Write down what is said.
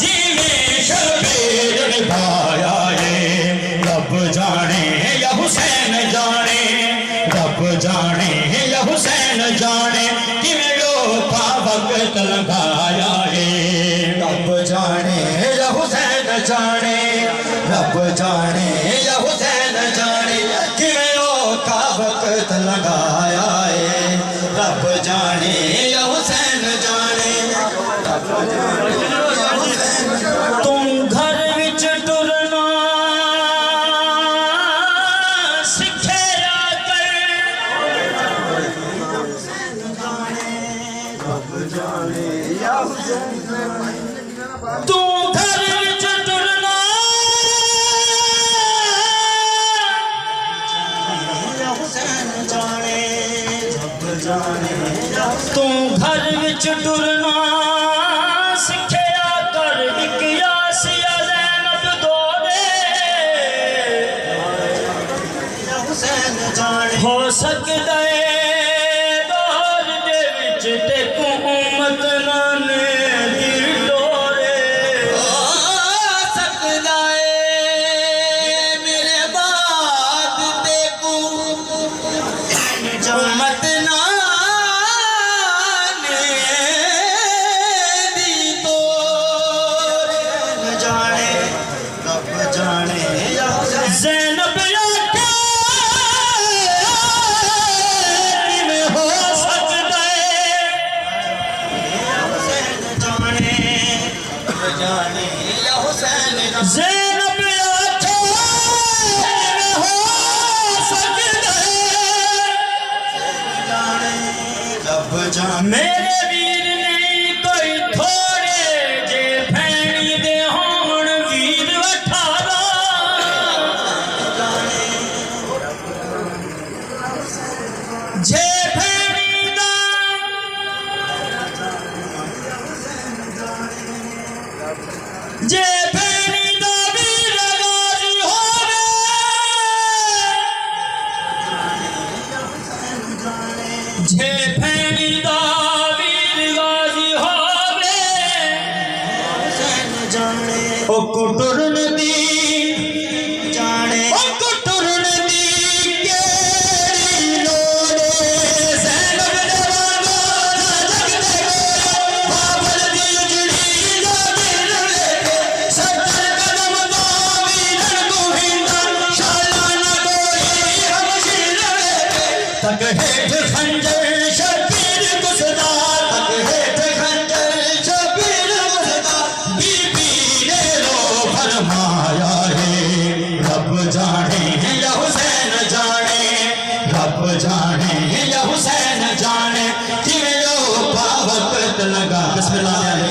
जिन्हें शबीर निभाया ये रब जाने या हुसैन जाने, रब जाने या हुसैन जाने किमें लोका वक्त लगाया ये रब जाने या हुसैन जाने, रब जाने या हुसैन जाने किमें लोका वक्त लगाया ये रब जाने या हुसैन जाने, रब जाने या हुसैन जाने। तुम घर विच टुरना सिखया कर, तू घर विच टुरना तू घर विच टुरना सिखया कर, इक यासिया ज़ैनब दोरे हो सकदा है दौर दे विच ते तू उम्मत नाने दी डोरे हो सकदा है मेरे बाद ते तू उम्मत ज़ैनब में हो सकता है ज़ैनब में हो सकता है मेरे वीर नहीं कोई थोड़े जे भैणी दे होण वीर 18 जे भैणी दा जे भैणी दा वीर गाजी होवे जे भैणी दा वीर गाजी होवे ओ कुटुरन दी जाने ओ कुटुरन दी केड़ी लोड़े ज़ैनब जवानो जगदे बाबर दी उजड़ी जाबिर लेके सत्तर कदम दो वीरन को हिंदा शालाना गोरी हमशीर लेके तक हेठ खंजर शबीर गुसदा तक हेठ खंजर शबीर गुसदा बीबी ने रो फरमाया है रब जाने या हुसैन जाने, रब जाने या हुसैन जाने किमें लोका वक्त लगा। बिस्मिल्लाह।